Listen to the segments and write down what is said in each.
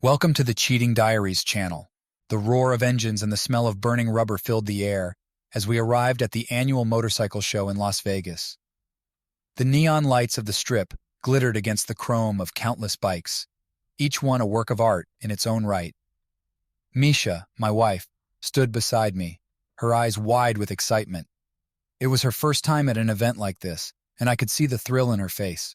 Welcome to the Cheating Diaries channel. The roar of engines and the smell of burning rubber filled the air as we arrived at the annual motorcycle show in Las Vegas. The neon lights of the strip glittered against the chrome of countless bikes, each one a work of art in its own right. Misha, my wife, stood beside me, her eyes wide with excitement. It was her first time at an event like this, and I could see the thrill in her face.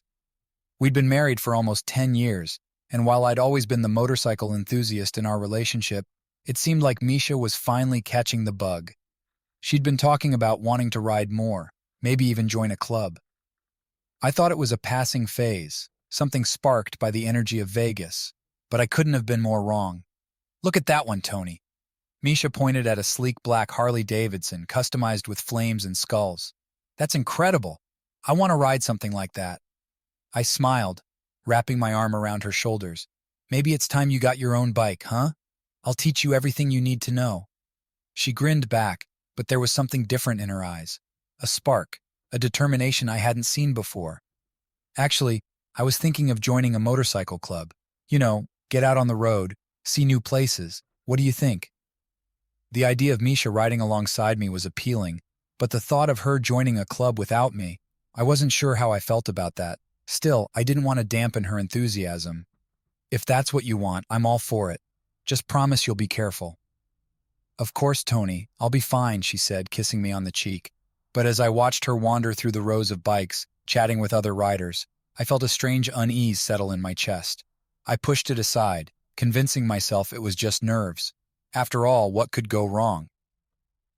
We'd been married for almost 10 years, and while I'd always been the motorcycle enthusiast in our relationship, it seemed like Misha was finally catching the bug. She'd been talking about wanting to ride more, maybe even join a club. I thought it was a passing phase, something sparked by the energy of Vegas, but I couldn't have been more wrong. Look at that one, Tony. Misha pointed at a sleek black Harley-Davidson customized with flames and skulls. That's incredible. I want to ride something like that. I smiled, wrapping my arm around her shoulders. Maybe it's time you got your own bike, huh? I'll teach you everything you need to know. She grinned back, but there was something different in her eyes. A spark, a determination I hadn't seen before. Actually, I was thinking of joining a motorcycle club. You know, get out on the road, see new places. What do you think? The idea of Misha riding alongside me was appealing, but the thought of her joining a club without me, I wasn't sure how I felt about that. Still, I didn't want to dampen her enthusiasm. If that's what you want, I'm all for it. Just promise you'll be careful. Of course, Tony, I'll be fine, she said, kissing me on the cheek. But as I watched her wander through the rows of bikes, chatting with other riders, I felt a strange unease settle in my chest. I pushed it aside, convincing myself it was just nerves. After all, what could go wrong?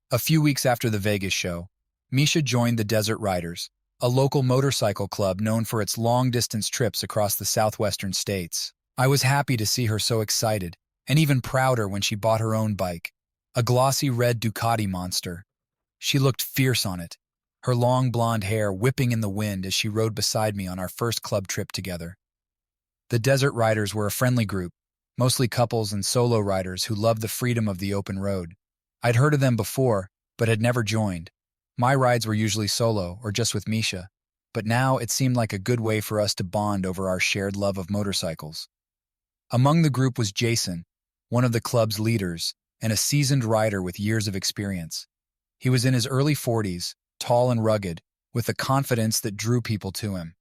A few weeks after the Vegas show, Misha joined the Desert Riders, a local motorcycle club known for its long-distance trips across the southwestern states. I was happy to see her so excited, and even prouder when she bought her own bike, a glossy red Ducati monster. She looked fierce on it, her long blonde hair whipping in the wind as she rode beside me on our first club trip together. The Desert Riders were a friendly group, mostly couples and solo riders who loved the freedom of the open road. I'd heard of them before, but had never joined. My rides were usually solo or just with Misha, but now it seemed like a good way for us to bond over our shared love of motorcycles. Among the group was Jason, one of the club's leaders, and a seasoned rider with years of experience. He was in his early 40s, tall and rugged, with a confidence that drew people to him.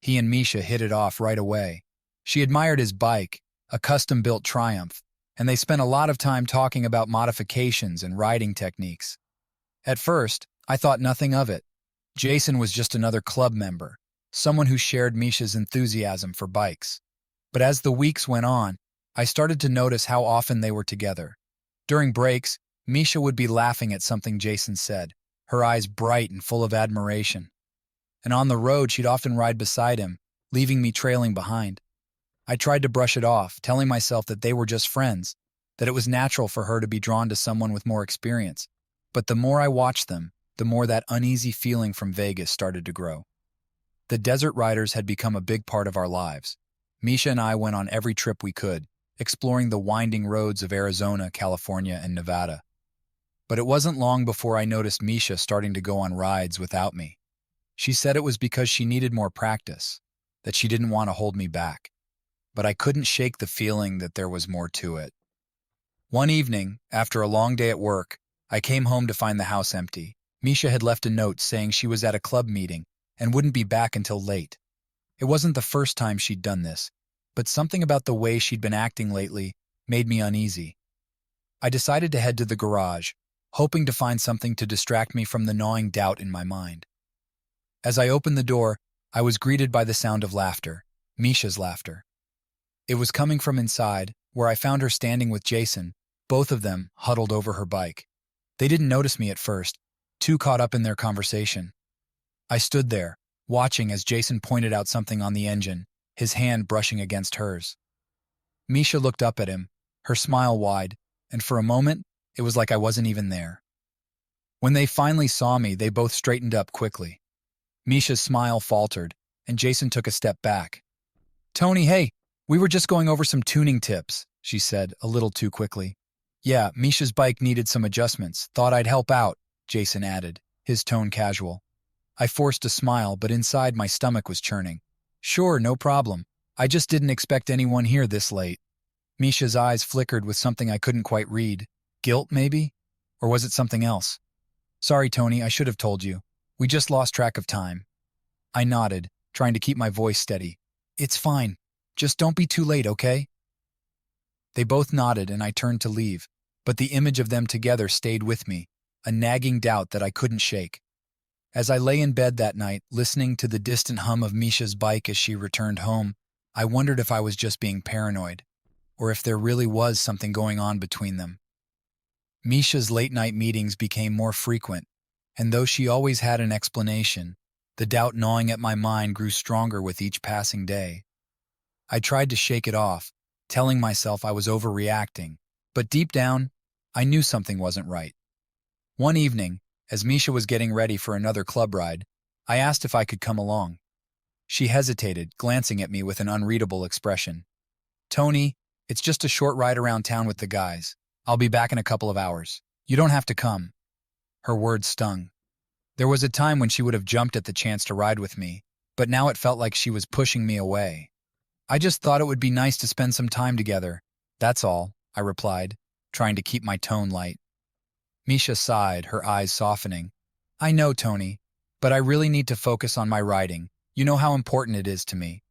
He and Misha hit it off right away. She admired his bike, a custom-built Triumph, and they spent a lot of time talking about modifications and riding techniques. At first, I thought nothing of it. Jason was just another club member, someone who shared Misha's enthusiasm for bikes. But as the weeks went on, I started to notice how often they were together. During breaks, Misha would be laughing at something Jason said, her eyes bright and full of admiration. And on the road, she'd often ride beside him, leaving me trailing behind. I tried to brush it off, telling myself that they were just friends, that it was natural for her to be drawn to someone with more experience. But the more I watched them, the more that uneasy feeling from Vegas started to grow. The Desert Riders had become a big part of our lives. Misha and I went on every trip we could, exploring the winding roads of Arizona, California, and Nevada. But it wasn't long before I noticed Misha starting to go on rides without me. She said it was because she needed more practice, that she didn't want to hold me back. But I couldn't shake the feeling that there was more to it. One evening, after a long day at work, I came home to find the house empty. Misha had left a note saying she was at a club meeting and wouldn't be back until late. It wasn't the first time she'd done this, but something about the way she'd been acting lately made me uneasy. I decided to head to the garage, hoping to find something to distract me from the gnawing doubt in my mind. As I opened the door, I was greeted by the sound of laughter, Misha's laughter. It was coming from inside, where I found her standing with Jason, both of them huddled over her bike. They didn't notice me at first, too caught up in their conversation. I stood there, watching as Jason pointed out something on the engine, his hand brushing against hers. Misha looked up at him, her smile wide, and for a moment, it was like I wasn't even there. When they finally saw me, they both straightened up quickly. Misha's smile faltered, and Jason took a step back. "Tony, hey, we were just going over some tuning tips," she said, a little too quickly. "Yeah, Misha's bike needed some adjustments. Thought I'd help out," Jason added, his tone casual. I forced a smile, but inside my stomach was churning. "Sure, no problem. I just didn't expect anyone here this late." Misha's eyes flickered with something I couldn't quite read. Guilt, maybe? Or was it something else? Sorry, Tony, I should have told you. We just lost track of time. I nodded, trying to keep my voice steady. It's fine. Just don't be too late, okay? They both nodded and I turned to leave, but the image of them together stayed with me, a nagging doubt that I couldn't shake. As I lay in bed that night, listening to the distant hum of Misha's bike as she returned home, I wondered if I was just being paranoid, or if there really was something going on between them. Misha's late-night meetings became more frequent, and though she always had an explanation, the doubt gnawing at my mind grew stronger with each passing day. I tried to shake it off, telling myself I was overreacting, but deep down, I knew something wasn't right. One evening, as Misha was getting ready for another club ride, I asked if I could come along. She hesitated, glancing at me with an unreadable expression. Tony, it's just a short ride around town with the guys. I'll be back in a couple of hours. You don't have to come. Her words stung. There was a time when she would have jumped at the chance to ride with me, but now it felt like she was pushing me away. I just thought it would be nice to spend some time together. That's all, I replied, trying to keep my tone light. Misha sighed, her eyes softening. I know, Tony, but I really need to focus on my riding. You know how important it is to me.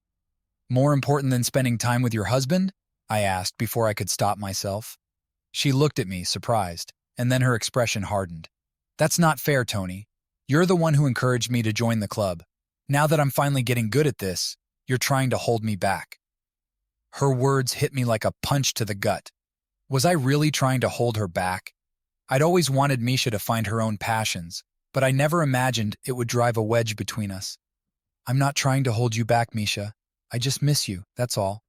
More important than spending time with your husband? I asked before I could stop myself. She looked at me, surprised, and then her expression hardened. That's not fair, Tony. You're the one who encouraged me to join the club. Now that I'm finally getting good at this, you're trying to hold me back. Her words hit me like a punch to the gut. Was I really trying to hold her back? I'd always wanted Misha to find her own passions, but I never imagined it would drive a wedge between us. I'm not trying to hold you back, Misha. I just miss you, that's all.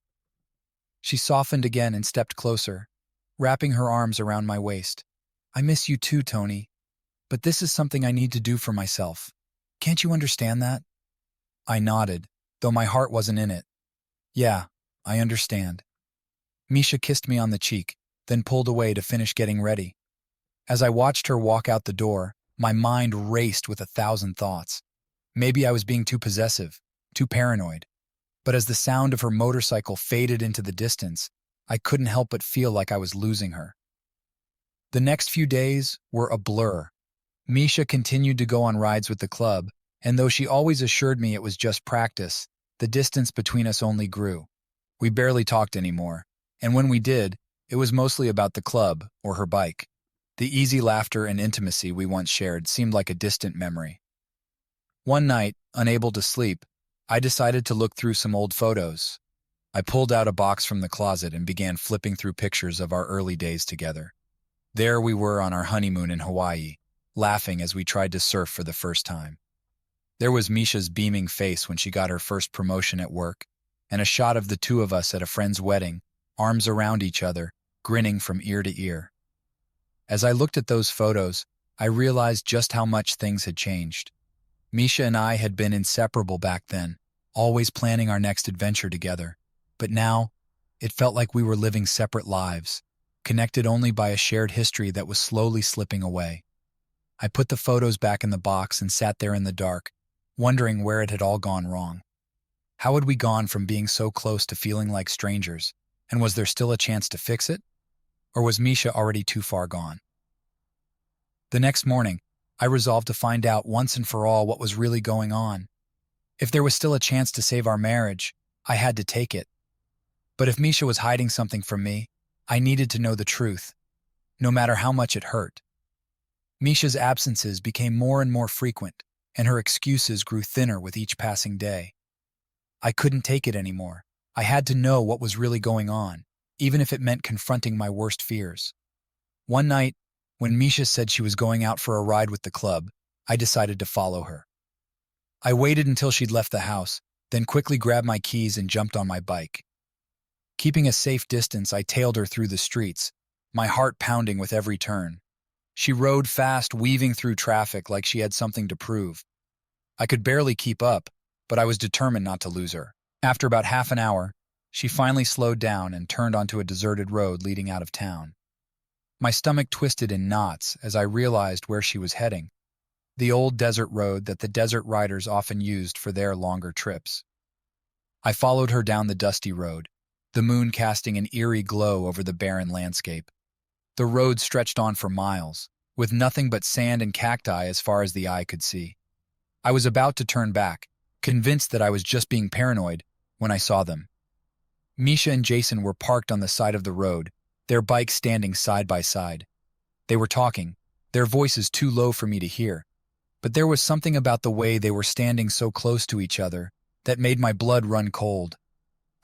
She softened again and stepped closer, wrapping her arms around my waist. I miss you too, Tony. But this is something I need to do for myself. Can't you understand that? I nodded, though my heart wasn't in it. Yeah, I understand. Misha kissed me on the cheek, then pulled away to finish getting ready. As I watched her walk out the door, my mind raced with 1,000 thoughts. Maybe I was being too possessive, too paranoid. But as the sound of her motorcycle faded into the distance, I couldn't help but feel like I was losing her. The next few days were a blur. Misha continued to go on rides with the club, and though she always assured me it was just practice, the distance between us only grew. We barely talked anymore, and when we did, it was mostly about the club or her bike. The easy laughter and intimacy we once shared seemed like a distant memory. One night, unable to sleep, I decided to look through some old photos. I pulled out a box from the closet and began flipping through pictures of our early days together. There we were on our honeymoon in Hawaii, laughing as we tried to surf for the first time. There was Misha's beaming face when she got her first promotion at work, and a shot of the two of us at a friend's wedding, arms around each other, grinning from ear to ear. As I looked at those photos, I realized just how much things had changed. Misha and I had been inseparable back then, always planning our next adventure together. But now, it felt like we were living separate lives, connected only by a shared history that was slowly slipping away. I put the photos back in the box and sat there in the dark, wondering where it had all gone wrong. How had we gone from being so close to feeling like strangers, and was there still a chance to fix it? Or was Misha already too far gone? The next morning, I resolved to find out once and for all what was really going on. If there was still a chance to save our marriage, I had to take it. But if Misha was hiding something from me, I needed to know the truth, no matter how much it hurt. Misha's absences became more and more frequent, and her excuses grew thinner with each passing day. I couldn't take it anymore. I had to know what was really going on, even if it meant confronting my worst fears. One night, when Misha said she was going out for a ride with the club, I decided to follow her. I waited until she'd left the house, then quickly grabbed my keys and jumped on my bike. Keeping a safe distance, I tailed her through the streets, my heart pounding with every turn. She rode fast, weaving through traffic like she had something to prove. I could barely keep up, but I was determined not to lose her. After about half an hour, she finally slowed down and turned onto a deserted road leading out of town. My stomach twisted in knots as I realized where she was heading, the old desert road that the desert riders often used for their longer trips. I followed her down the dusty road, the moon casting an eerie glow over the barren landscape. The road stretched on for miles, with nothing but sand and cacti as far as the eye could see. I was about to turn back, convinced that I was just being paranoid, when I saw them. Misha and Jason were parked on the side of the road, their bikes standing side by side. They were talking, their voices too low for me to hear, but there was something about the way they were standing so close to each other that made my blood run cold.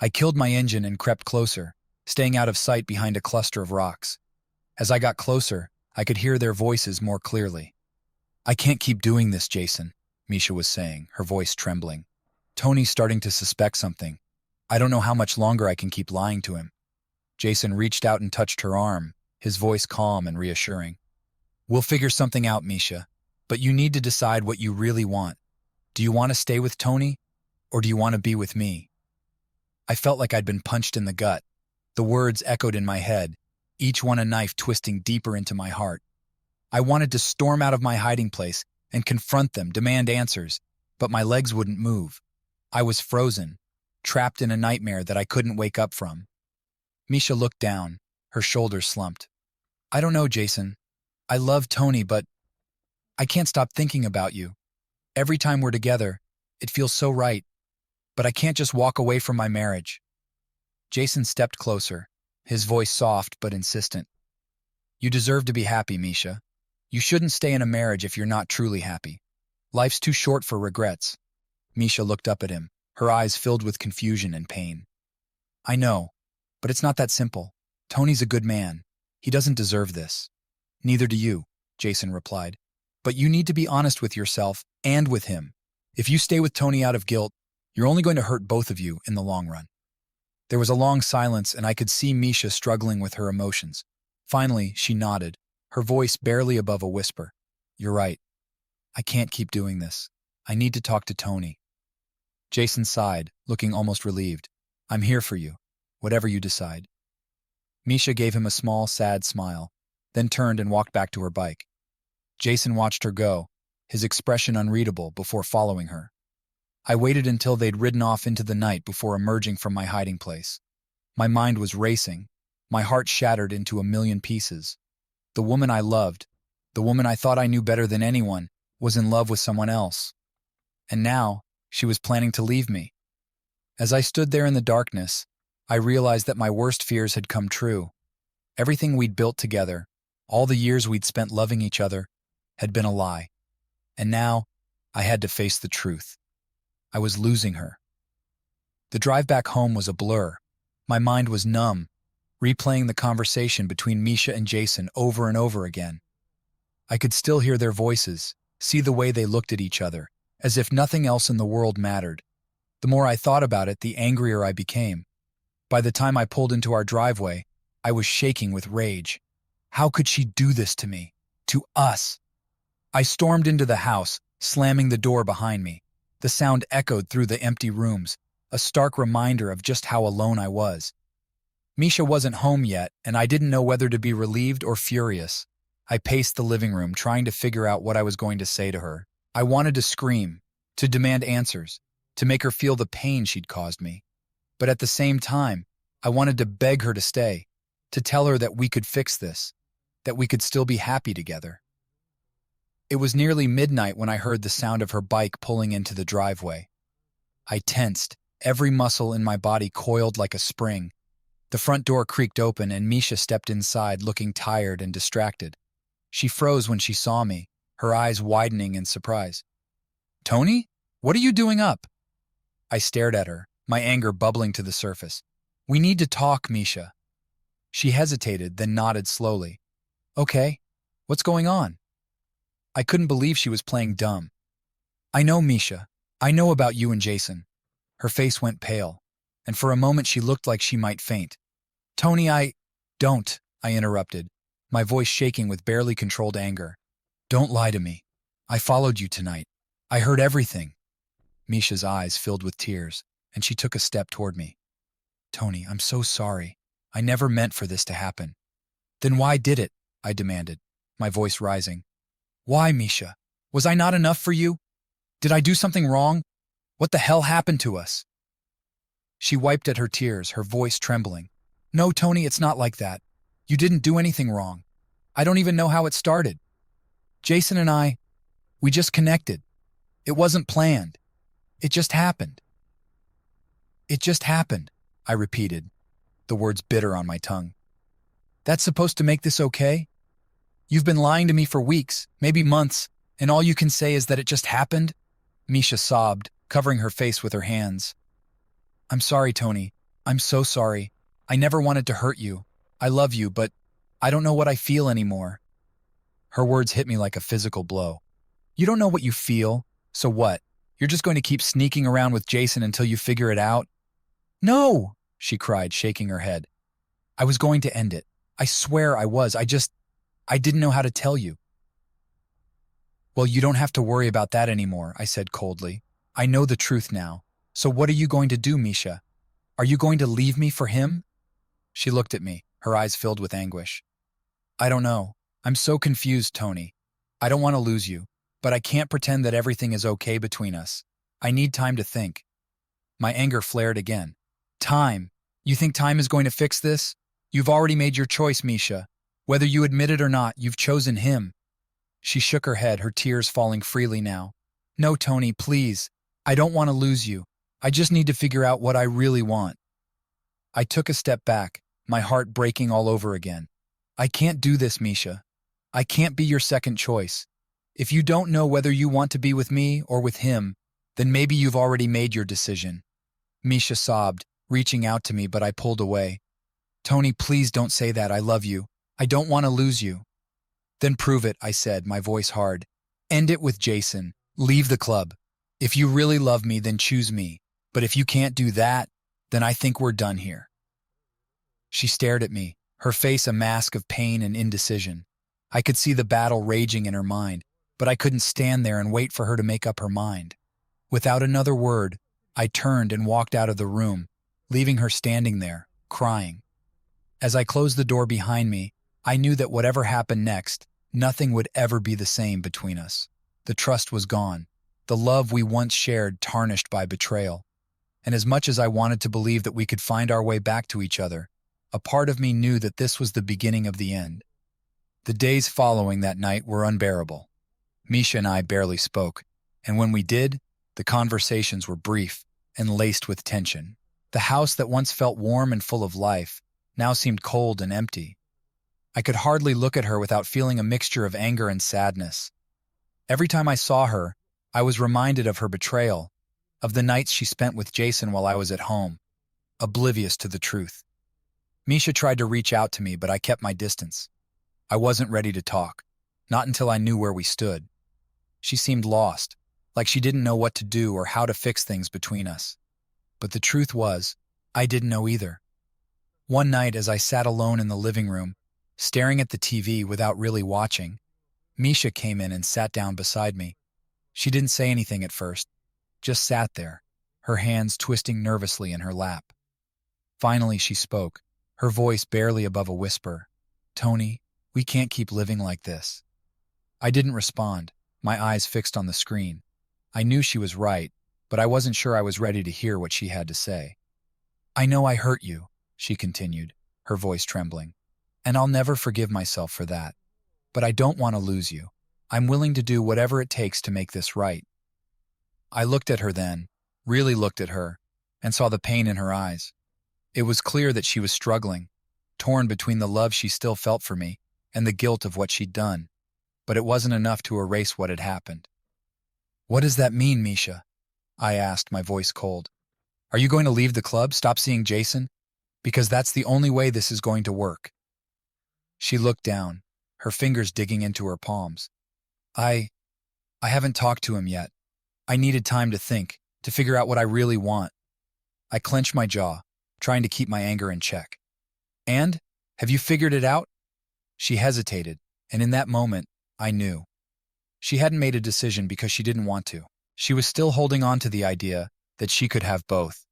I killed my engine and crept closer, staying out of sight behind a cluster of rocks. As I got closer, I could hear their voices more clearly. "I can't keep doing this, Jason," Misha was saying, her voice trembling. "Tony's starting to suspect something. I don't know how much longer I can keep lying to him." Jason reached out and touched her arm, his voice calm and reassuring. "We'll figure something out, Misha, but you need to decide what you really want. Do you want to stay with Tony, or do you want to be with me?" I felt like I'd been punched in the gut. The words echoed in my head, each one a knife twisting deeper into my heart. I wanted to storm out of my hiding place and confront them, demand answers, but my legs wouldn't move. I was frozen, trapped in a nightmare that I couldn't wake up from. Misha looked down, her shoulders slumped. "I don't know, Jason. I love Tony, but I can't stop thinking about you. Every time we're together, it feels so right, but I can't just walk away from my marriage." Jason stepped closer, his voice soft but insistent. "You deserve to be happy, Misha. You shouldn't stay in a marriage if you're not truly happy. Life's too short for regrets." Misha looked up at him, her eyes filled with confusion and pain. "I know, but it's not that simple. Tony's a good man. He doesn't deserve this." "Neither do you," Jason replied. "But you need to be honest with yourself and with him. If you stay with Tony out of guilt, you're only going to hurt both of you in the long run." There was a long silence, and I could see Misha struggling with her emotions. Finally, she nodded, her voice barely above a whisper. "You're right. I can't keep doing this. I need to talk to Tony." Jason sighed, looking almost relieved. "I'm here for you, whatever you decide." Misha gave him a small, sad smile, then turned and walked back to her bike. Jason watched her go, his expression unreadable, before following her. I waited until they'd ridden off into the night before emerging from my hiding place. My mind was racing, my heart shattered into a million pieces. The woman I loved, the woman I thought I knew better than anyone, was in love with someone else. And now, she was planning to leave me. As I stood there in the darkness, I realized that my worst fears had come true. Everything we'd built together, all the years we'd spent loving each other, had been a lie. And now, I had to face the truth. I was losing her. The drive back home was a blur. My mind was numb, replaying the conversation between Misha and Jason over and over again. I could still hear their voices, see the way they looked at each other, as if nothing else in the world mattered. The more I thought about it, the angrier I became. By the time I pulled into our driveway, I was shaking with rage. How could she do this to me? To us? I stormed into the house, slamming the door behind me. The sound echoed through the empty rooms, a stark reminder of just how alone I was. Misha wasn't home yet, and I didn't know whether to be relieved or furious. I paced the living room, trying to figure out what I was going to say to her. I wanted to scream, to demand answers, to make her feel the pain she'd caused me. But at the same time, I wanted to beg her to stay, to tell her that we could fix this, that we could still be happy together. It was nearly midnight when I heard the sound of her bike pulling into the driveway. I tensed, every muscle in my body coiled like a spring. The front door creaked open and Misha stepped inside, looking tired and distracted. She froze when she saw me, her eyes widening in surprise. "Tony? What are you doing up?" I stared at her, my anger bubbling to the surface. "We need to talk, Misha." She hesitated, then nodded slowly. "Okay, what's going on?" I couldn't believe she was playing dumb. "I know, Misha. I know about you and Jason." Her face went pale, and for a moment she looked like she might faint. "Tony, Don't," I interrupted, my voice shaking with barely controlled anger. "Don't lie to me. I followed you tonight. I heard everything." Misha's eyes filled with tears, and she took a step toward me. "Tony, I'm so sorry. I never meant for this to happen." "Then why did it?" I demanded, my voice rising. "Why, Misha? Was I not enough for you? Did I do something wrong? What the hell happened to us?" She wiped at her tears, her voice trembling. No, Tony, it's not like that. You didn't do anything wrong. I don't even know how it started. Jason and we just connected. It wasn't planned. It just happened. It just happened, I repeated, the words bitter on my tongue. That's supposed to make this okay? You've been lying to me for weeks, maybe months, and all you can say is that it just happened? Misha sobbed, covering her face with her hands. I'm sorry, Tony. I'm so sorry. I never wanted to hurt you. I love you, but I don't know what I feel anymore. Her words hit me like a physical blow. You don't know what you feel, so what? You're just going to keep sneaking around with Jason until you figure it out? No, she cried, shaking her head. I was going to end it. I swear I was. I didn't know how to tell you. Well, you don't have to worry about that anymore, I said coldly. I know the truth now. So what are you going to do, Misha? Are you going to leave me for him? She looked at me, her eyes filled with anguish. I don't know. I'm so confused, Tony. I don't want to lose you, but I can't pretend that everything is okay between us. I need time to think. My anger flared again. Time? You think time is going to fix this? You've already made your choice, Misha. Whether you admit it or not, you've chosen him. She shook her head, her tears falling freely now. No, Tony, please. I don't want to lose you. I just need to figure out what I really want. I took a step back, my heart breaking all over again. I can't do this, Misha. I can't be your second choice. If you don't know whether you want to be with me or with him, then maybe you've already made your decision. Misha sobbed, reaching out to me, but I pulled away. Tony, please don't say that. I love you. I don't want to lose you. Then prove it, I said, my voice hard. End it with Jason. Leave the club. If you really love me, then choose me. But if you can't do that, then I think we're done here. She stared at me, her face a mask of pain and indecision. I could see the battle raging in her mind, but I couldn't stand there and wait for her to make up her mind. Without another word, I turned and walked out of the room, leaving her standing there, crying. As I closed the door behind me, I knew that whatever happened next, nothing would ever be the same between us. The trust was gone, the love we once shared tarnished by betrayal. And as much as I wanted to believe that we could find our way back to each other, a part of me knew that this was the beginning of the end. The days following that night were unbearable. Misha and I barely spoke, and when we did, the conversations were brief and laced with tension. The house that once felt warm and full of life now seemed cold and empty. I could hardly look at her without feeling a mixture of anger and sadness. Every time I saw her, I was reminded of her betrayal, of the nights she spent with Jason while I was at home, oblivious to the truth. Misha tried to reach out to me, but I kept my distance. I wasn't ready to talk, not until I knew where we stood. She seemed lost, like she didn't know what to do or how to fix things between us. But the truth was, I didn't know either. One night, as I sat alone in the living room, staring at the TV without really watching, Misha came in and sat down beside me. She didn't say anything at first, just sat there, her hands twisting nervously in her lap. Finally, she spoke, her voice barely above a whisper. Tony, we can't keep living like this. I didn't respond, my eyes fixed on the screen. I knew she was right, but I wasn't sure I was ready to hear what she had to say. I know I hurt you, she continued, her voice trembling, and I'll never forgive myself for that. But I don't want to lose you. I'm willing to do whatever it takes to make this right. I looked at her then, really looked at her, and saw the pain in her eyes. It was clear that she was struggling, torn between the love she still felt for me and the guilt of what she'd done. But it wasn't enough to erase what had happened. What does that mean, Misha? I asked, my voice cold. Are you going to leave the club, stop seeing Jason? Because that's the only way this is going to work. She looked down, her fingers digging into her palms. I haven't talked to him yet. I needed time to think, to figure out what I really want. I clenched my jaw, trying to keep my anger in check. And? Have you figured it out? She hesitated, and in that moment, I knew. She hadn't made a decision because she didn't want to. She was still holding on to the idea that she could have both,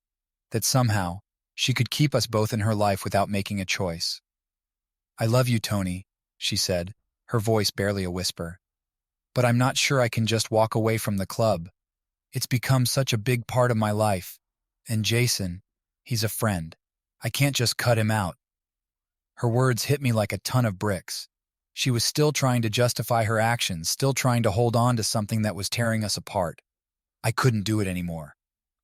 that somehow she could keep us both in her life without making a choice. I love you, Tony, she said, her voice barely a whisper. But I'm not sure I can just walk away from the club. It's become such a big part of my life. And Jason, He's a friend. I can't just cut him out. Her words hit me like a ton of bricks. She was still trying to justify her actions, still trying to hold on to something that was tearing us apart. I couldn't do it anymore.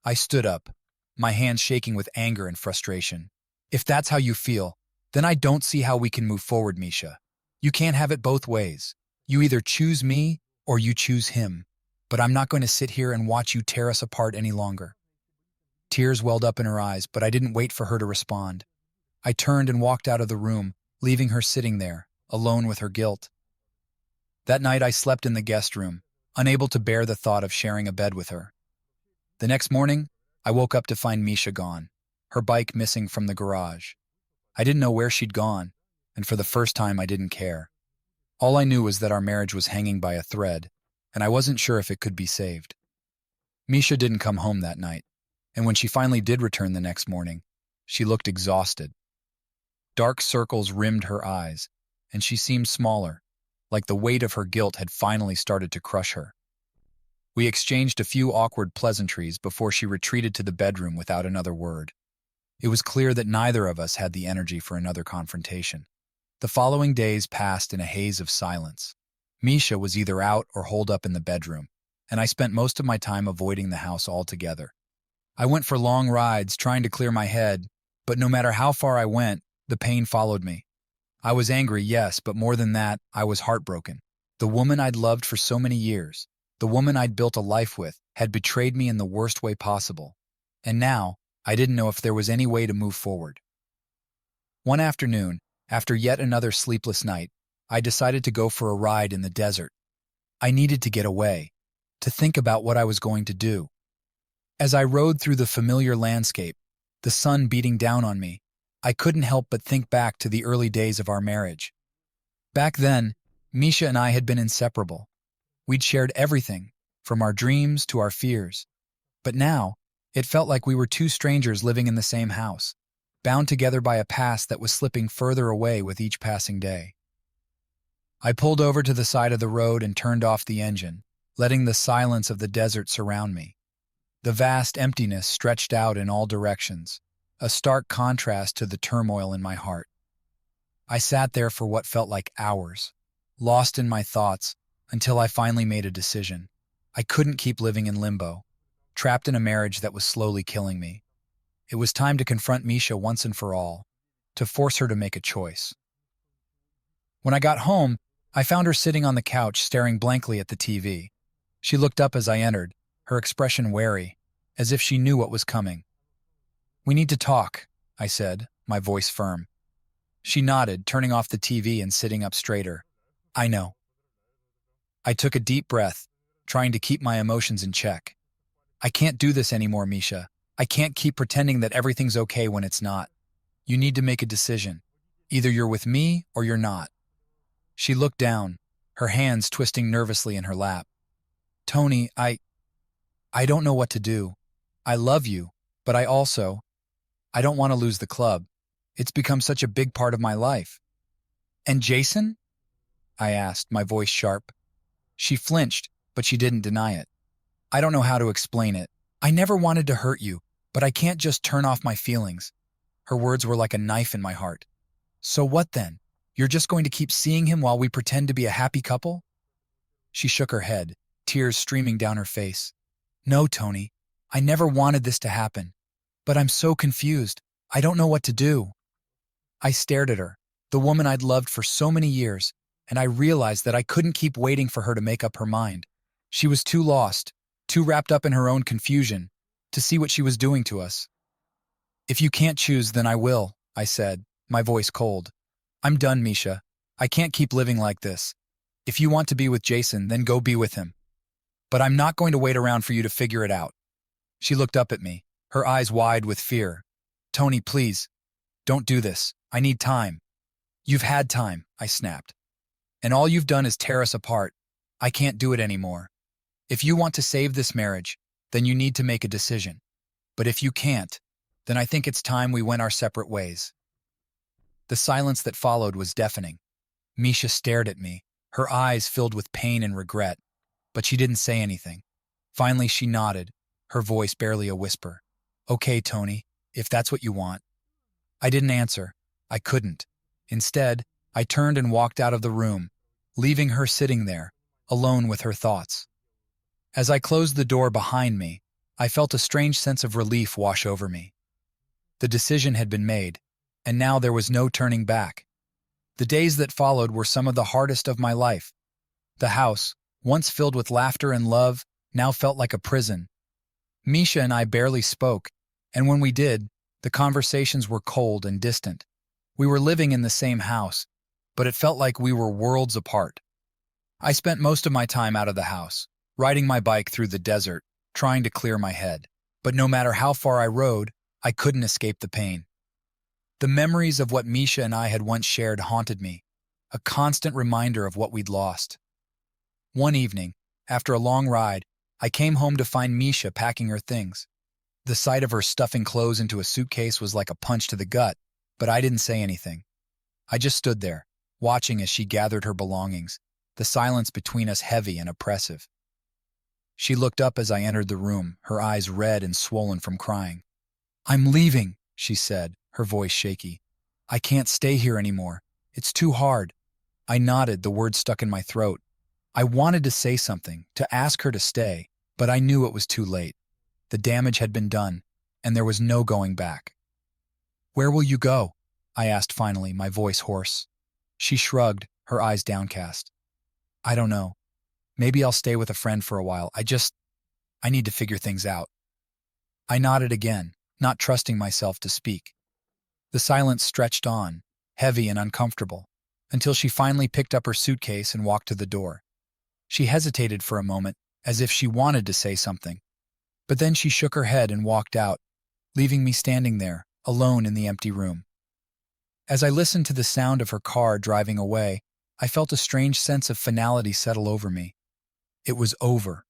I stood up, my hands shaking with anger and frustration. If that's how you feel, then I don't see how we can move forward, Misha. You can't have it both ways. You either choose me or you choose him. But I'm not going to sit here and watch you tear us apart any longer. Tears welled up in her eyes, but I didn't wait for her to respond. I turned and walked out of the room, leaving her sitting there, alone with her guilt. That night I slept in the guest room, unable to bear the thought of sharing a bed with her. The next morning, I woke up to find Misha gone, her bike missing from the garage. I didn't know where she'd gone, and for the first time I didn't care. All I knew was that our marriage was hanging by a thread, and I wasn't sure if it could be saved. Misha didn't come home that night, and when she finally did return the next morning, she looked exhausted. Dark circles rimmed her eyes, and she seemed smaller, like the weight of her guilt had finally started to crush her. We exchanged a few awkward pleasantries before she retreated to the bedroom without another word. It was clear that neither of us had the energy for another confrontation. The following days passed in a haze of silence. Misha was either out or holed up in the bedroom, and I spent most of my time avoiding the house altogether. I went for long rides, trying to clear my head, but no matter how far I went, the pain followed me. I was angry, yes, but more than that, I was heartbroken. The woman I'd loved for so many years, the woman I'd built a life with, had betrayed me in the worst way possible. And now, I didn't know if there was any way to move forward. One afternoon, after yet another sleepless night, I decided to go for a ride in the desert. I needed to get away, to think about what I was going to do. As I rode through the familiar landscape, the sun beating down on me, I couldn't help but think back to the early days of our marriage. Back then, Misha and I had been inseparable. We'd shared everything, from our dreams to our fears. But now, it felt like we were two strangers living in the same house, bound together by a past that was slipping further away with each passing day. I pulled over to the side of the road and turned off the engine, letting the silence of the desert surround me. The vast emptiness stretched out in all directions, a stark contrast to the turmoil in my heart. I sat there for what felt like hours, lost in my thoughts, until I finally made a decision. I couldn't keep living in limbo, trapped in a marriage that was slowly killing me. It was time to confront Misha once and for all, to force her to make a choice. When I got home, I found her sitting on the couch staring blankly at the TV. She looked up as I entered, her expression wary, as if she knew what was coming. "We need to talk," I said, my voice firm. She nodded, turning off the TV and sitting up straighter. "I know." I took a deep breath, trying to keep my emotions in check. "I can't do this anymore, Misha. I can't keep pretending that everything's okay when it's not. You need to make a decision. Either you're with me or you're not." She looked down, her hands twisting nervously in her lap. "Tony, I don't know what to do. I love you, but I don't want to lose the club. It's become such a big part of my life." "And Jason?" I asked, my voice sharp. She flinched, but she didn't deny it. "I don't know how to explain it. I never wanted to hurt you, but I can't just turn off my feelings." Her words were like a knife in my heart. "So what then? You're just going to keep seeing him while we pretend to be a happy couple?" She shook her head, tears streaming down her face. "No, Tony, I never wanted this to happen. But I'm so confused. I don't know what to do." I stared at her, the woman I'd loved for so many years, and I realized that I couldn't keep waiting for her to make up her mind. She was too lost, too wrapped up in her own confusion, to see what she was doing to us. "If you can't choose, then I will," I said, my voice cold. "I'm done, Misha. I can't keep living like this. If you want to be with Jason, then go be with him. But I'm not going to wait around for you to figure it out." She looked up at me, her eyes wide with fear. "Tony, please, don't do this. I need time." "You've had time," I snapped. "And all you've done is tear us apart. I can't do it anymore. If you want to save this marriage, then you need to make a decision. But if you can't, then I think it's time we went our separate ways." The silence that followed was deafening. Misha stared at me, her eyes filled with pain and regret, but she didn't say anything. Finally, she nodded, her voice barely a whisper. "Okay, Tony, if that's what you want." I didn't answer. I couldn't. Instead, I turned and walked out of the room, leaving her sitting there, alone with her thoughts. As I closed the door behind me, I felt a strange sense of relief wash over me. The decision had been made, and now there was no turning back. The days that followed were some of the hardest of my life. The house, once filled with laughter and love, now felt like a prison. Misha and I barely spoke, and when we did, the conversations were cold and distant. We were living in the same house, but it felt like we were worlds apart. I spent most of my time out of the house, riding my bike through the desert, trying to clear my head. But no matter how far I rode, I couldn't escape the pain. The memories of what Misha and I had once shared haunted me, a constant reminder of what we'd lost. One evening, after a long ride, I came home to find Misha packing her things. The sight of her stuffing clothes into a suitcase was like a punch to the gut, but I didn't say anything. I just stood there, watching as she gathered her belongings, the silence between us heavy and oppressive. She looked up as I entered the room, her eyes red and swollen from crying. "I'm leaving," she said, her voice shaky. "I can't stay here anymore. It's too hard." I nodded, the words stuck in my throat. I wanted to say something, to ask her to stay, but I knew it was too late. The damage had been done, and there was no going back. "Where will you go?" I asked finally, my voice hoarse. She shrugged, her eyes downcast. "I don't know. Maybe I'll stay with a friend for a while. I need to figure things out." I nodded again, not trusting myself to speak. The silence stretched on, heavy and uncomfortable, until she finally picked up her suitcase and walked to the door. She hesitated for a moment, as if she wanted to say something. But then she shook her head and walked out, leaving me standing there, alone in the empty room. As I listened to the sound of her car driving away, I felt a strange sense of finality settle over me. It was over.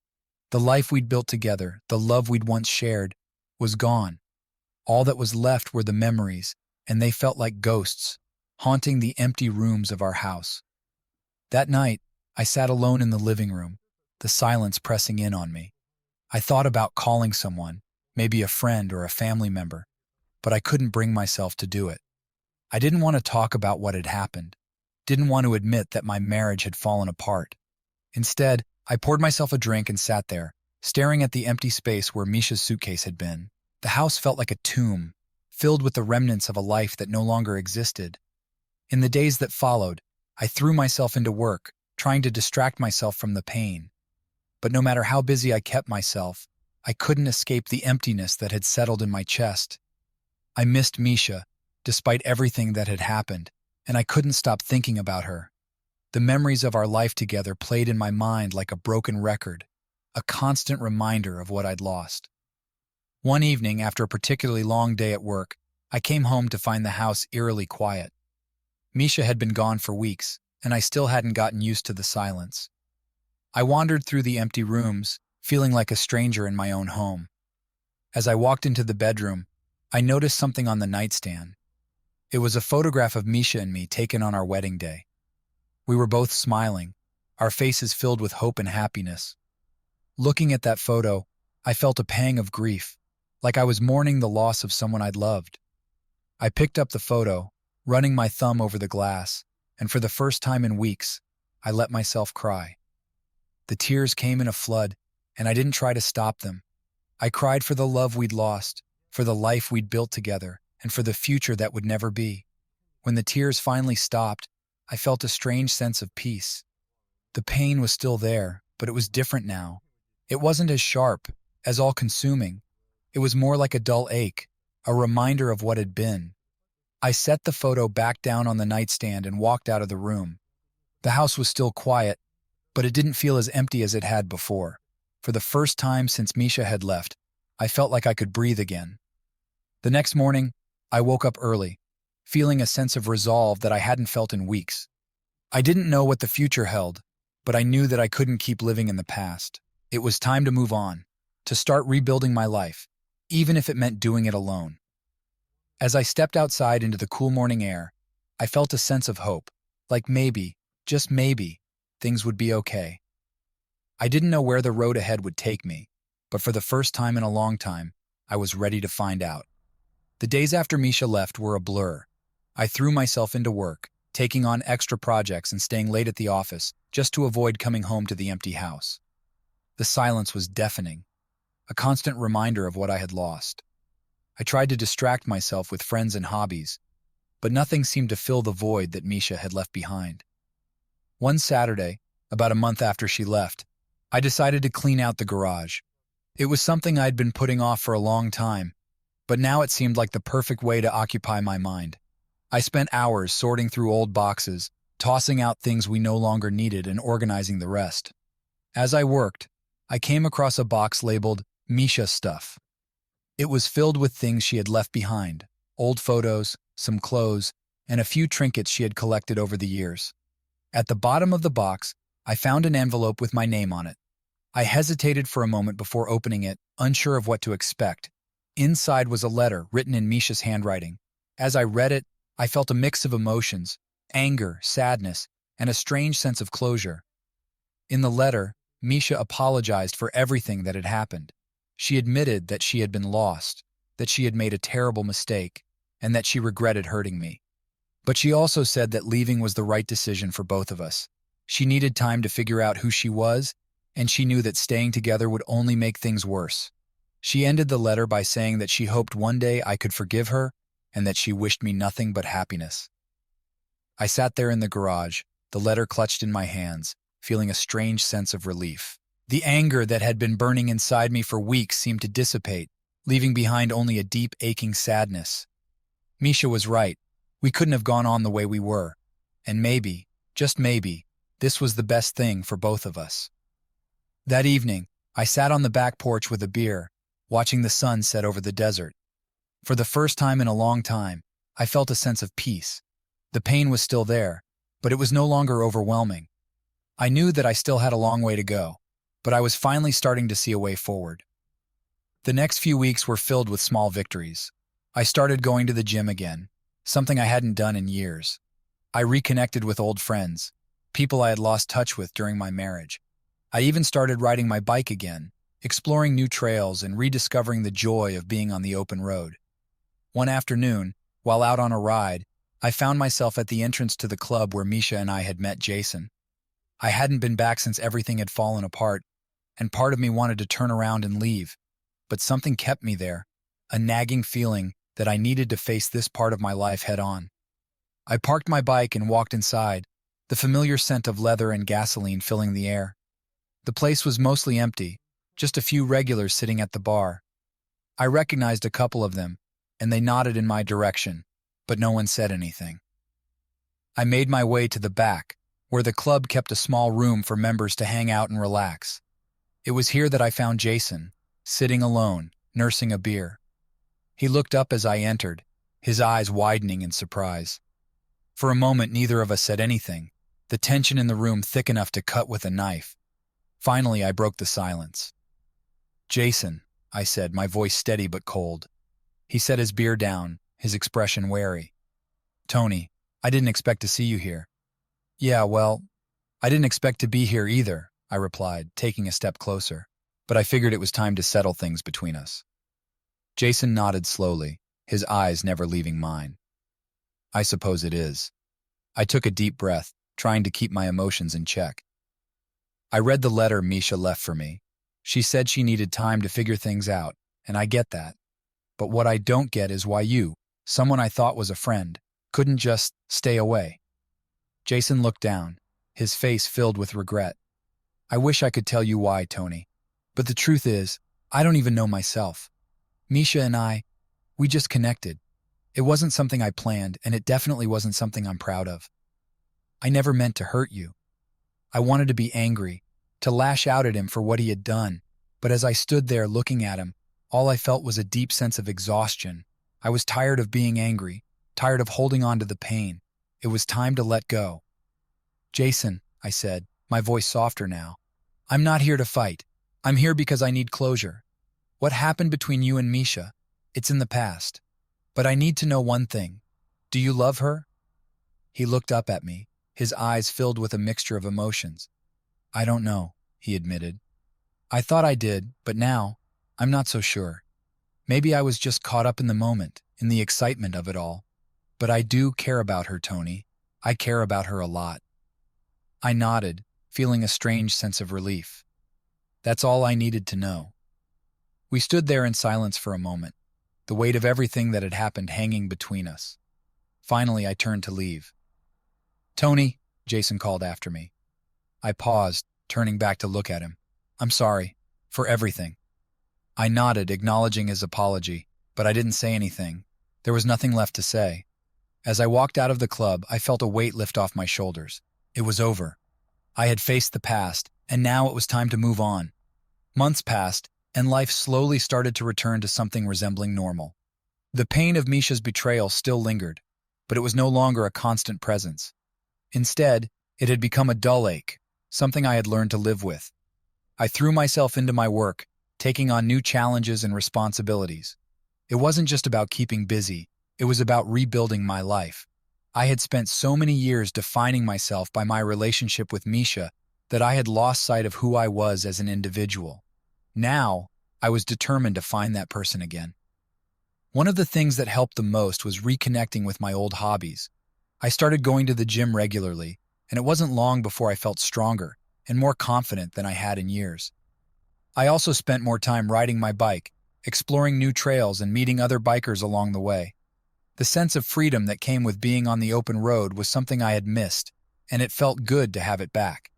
The life we'd built together, the love we'd once shared, was gone. All that was left were the memories, and they felt like ghosts, haunting the empty rooms of our house. That night, I sat alone in the living room, the silence pressing in on me. I thought about calling someone, maybe a friend or a family member, but I couldn't bring myself to do it. I didn't want to talk about what had happened, didn't want to admit that my marriage had fallen apart. Instead, I poured myself a drink and sat there, staring at the empty space where Misha's suitcase had been. The house felt like a tomb, filled with the remnants of a life that no longer existed. In the days that followed, I threw myself into work, trying to distract myself from the pain. But no matter how busy I kept myself, I couldn't escape the emptiness that had settled in my chest. I missed Misha, despite everything that had happened, and I couldn't stop thinking about her. The memories of our life together played in my mind like a broken record, a constant reminder of what I'd lost. One evening, after a particularly long day at work, I came home to find the house eerily quiet. Misha had been gone for weeks, and I still hadn't gotten used to the silence. I wandered through the empty rooms, feeling like a stranger in my own home. As I walked into the bedroom, I noticed something on the nightstand. It was a photograph of Misha and me taken on our wedding day. We were both smiling, our faces filled with hope and happiness. Looking at that photo, I felt a pang of grief, like I was mourning the loss of someone I'd loved. I picked up the photo, running my thumb over the glass, and for the first time in weeks, I let myself cry. The tears came in a flood, and I didn't try to stop them. I cried for the love we'd lost, for the life we'd built together, and for the future that would never be. When the tears finally stopped, I felt a strange sense of peace. The pain was still there, but it was different now. It wasn't as sharp, as all-consuming. It was more like a dull ache, a reminder of what had been. I set the photo back down on the nightstand and walked out of the room. The house was still quiet, but it didn't feel as empty as it had before. For the first time since Misha had left, I felt like I could breathe again. The next morning, I woke up early, feeling a sense of resolve that I hadn't felt in weeks. I didn't know what the future held, but I knew that I couldn't keep living in the past. It was time to move on, to start rebuilding my life, even if it meant doing it alone. As I stepped outside into the cool morning air, I felt a sense of hope, like maybe, just maybe, things would be okay. I didn't know where the road ahead would take me, but for the first time in a long time, I was ready to find out. The days after Misha left were a blur. I threw myself into work, taking on extra projects and staying late at the office just to avoid coming home to the empty house. The silence was deafening, a constant reminder of what I had lost. I tried to distract myself with friends and hobbies, but nothing seemed to fill the void that Misha had left behind. One Saturday, about a month after she left, I decided to clean out the garage. It was something I'd been putting off for a long time, but now it seemed like the perfect way to occupy my mind. I spent hours sorting through old boxes, tossing out things we no longer needed and organizing the rest. As I worked, I came across a box labeled Misha Stuff. It was filled with things she had left behind, old photos, some clothes, and a few trinkets she had collected over the years. At the bottom of the box, I found an envelope with my name on it. I hesitated for a moment before opening it, unsure of what to expect. Inside was a letter written in Misha's handwriting. As I read it, I felt a mix of emotions, anger, sadness, and a strange sense of closure. In the letter, Misha apologized for everything that had happened. She admitted that she had been lost, that she had made a terrible mistake, and that she regretted hurting me. But she also said that leaving was the right decision for both of us. She needed time to figure out who she was, and she knew that staying together would only make things worse. She ended the letter by saying that she hoped one day I could forgive her and that she wished me nothing but happiness. I sat there in the garage, the letter clutched in my hands, feeling a strange sense of relief. The anger that had been burning inside me for weeks seemed to dissipate, leaving behind only a deep, aching sadness. Misha was right. We couldn't have gone on the way we were. And maybe, just maybe, this was the best thing for both of us. That evening, I sat on the back porch with a beer, watching the sun set over the desert. For the first time in a long time, I felt a sense of peace. The pain was still there, but it was no longer overwhelming. I knew that I still had a long way to go, but I was finally starting to see a way forward. The next few weeks were filled with small victories. I started going to the gym again, something I hadn't done in years. I reconnected with old friends, people I had lost touch with during my marriage. I even started riding my bike again, exploring new trails and rediscovering the joy of being on the open road. One afternoon, while out on a ride, I found myself at the entrance to the club where Misha and I had met Jason. I hadn't been back since everything had fallen apart, and part of me wanted to turn around and leave. But something kept me there, a nagging feeling that I needed to face this part of my life head on. I parked my bike and walked inside, the familiar scent of leather and gasoline filling the air. The place was mostly empty, just a few regulars sitting at the bar. I recognized a couple of them, and they nodded in my direction, but no one said anything. I made my way to the back, where the club kept a small room for members to hang out and relax. It was here that I found Jason, sitting alone, nursing a beer. He looked up as I entered, his eyes widening in surprise. For a moment, neither of us said anything, the tension in the room thick enough to cut with a knife. Finally, I broke the silence. "Jason," I said, my voice steady but cold. He set his beer down, his expression wary. "Tony, I didn't expect to see you here." "Yeah, well, I didn't expect to be here either," I replied, taking a step closer. "But I figured it was time to settle things between us." Jason nodded slowly, his eyes never leaving mine. "I suppose it is." I took a deep breath, trying to keep my emotions in check. I read the letter Misha left for me. She said she needed time to figure things out, and I get that. But what I don't get is why you, someone I thought was a friend, couldn't just stay away. Jason looked down, his face filled with regret. "I wish I could tell you why, Tony. But the truth is, I don't even know myself. Misha and we just connected. It wasn't something I planned, and it definitely wasn't something I'm proud of. I never meant to hurt you. I wanted to be angry, to lash out at him for what he had done, but as I stood there looking at him, all I felt was a deep sense of exhaustion. I was tired of being angry, tired of holding on to the pain. It was time to let go. "Jason," I said, my voice softer now, "I'm not here to fight. I'm here because I need closure. What happened between you and Misha? It's in the past. But I need to know one thing. Do you love her?" He looked up at me, his eyes filled with a mixture of emotions. "I don't know," he admitted. "I thought I did, but now, I'm not so sure. Maybe I was just caught up in the moment, in the excitement of it all. But I do care about her, Tony. I care about her a lot. I nodded, feeling a strange sense of relief. That's all I needed to know. We stood there in silence for a moment, the weight of everything that had happened hanging between us. Finally, I turned to leave. Tony, Jason called after me. I paused, turning back to look at him. I'm sorry. For everything. I nodded, acknowledging his apology, but I didn't say anything. There was nothing left to say. As I walked out of the club, I felt a weight lift off my shoulders. It was over. I had faced the past, and now it was time to move on. Months passed, and life slowly started to return to something resembling normal. The pain of Misha's betrayal still lingered, but it was no longer a constant presence. Instead, it had become a dull ache, something I had learned to live with. I threw myself into my work, taking on new challenges and responsibilities. It wasn't just about keeping busy, it was about rebuilding my life. I had spent so many years defining myself by my relationship with Misha that I had lost sight of who I was as an individual. Now, I was determined to find that person again. One of the things that helped the most was reconnecting with my old hobbies. I started going to the gym regularly, and it wasn't long before I felt stronger and more confident than I had in years. I also spent more time riding my bike, exploring new trails and meeting other bikers along the way. The sense of freedom that came with being on the open road was something I had missed, and it felt good to have it back.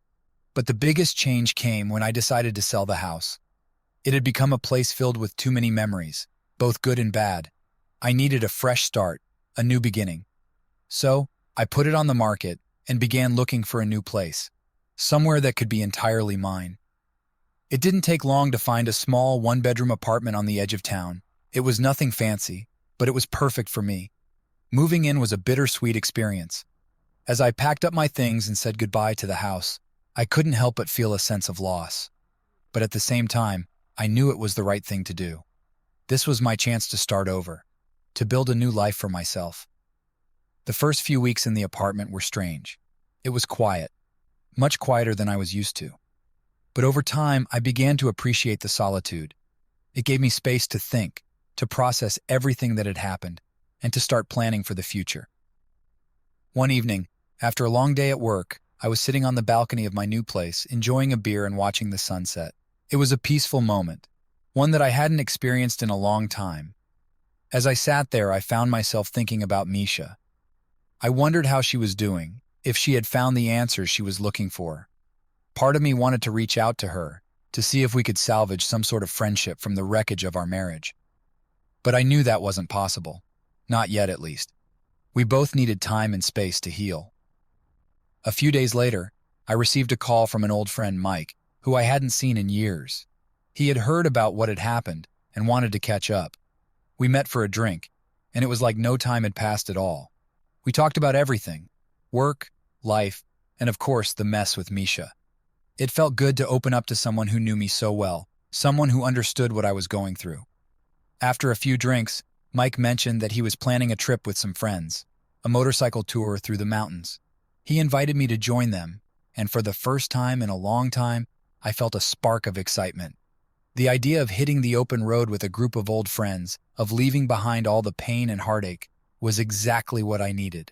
But the biggest change came when I decided to sell the house. It had become a place filled with too many memories, both good and bad. I needed a fresh start, a new beginning. So, I put it on the market and began looking for a new place. Somewhere that could be entirely mine. It didn't take long to find a small one-bedroom apartment on the edge of town. It was nothing fancy, but it was perfect for me. Moving in was a bittersweet experience. As I packed up my things and said goodbye to the house, I couldn't help but feel a sense of loss. But at the same time, I knew it was the right thing to do. This was my chance to start over, to build a new life for myself. The first few weeks in the apartment were strange. It was quiet. Much quieter than I was used to. But over time, I began to appreciate the solitude. It gave me space to think, to process everything that had happened, and to start planning for the future. One evening, after a long day at work, I was sitting on the balcony of my new place, enjoying a beer and watching the sunset. It was a peaceful moment, one that I hadn't experienced in a long time. As I sat there, I found myself thinking about Misha. I wondered how she was doing, if she had found the answers she was looking for. Part of me wanted to reach out to her, to see if we could salvage some sort of friendship from the wreckage of our marriage. But I knew that wasn't possible. Not yet, at least. We both needed time and space to heal. A few days later, I received a call from an old friend, Mike, who I hadn't seen in years. He had heard about what had happened and wanted to catch up. We met for a drink, and it was like no time had passed at all. We talked about everything: work, life, and of course the mess with Misha. It felt good to open up to someone who knew me so well, someone who understood what I was going through. After a few drinks, Mike mentioned that he was planning a trip with some friends, a motorcycle tour through the mountains. He invited me to join them, and for the first time in a long time, I felt a spark of excitement. The idea of hitting the open road with a group of old friends, of leaving behind all the pain and heartache, was exactly what I needed.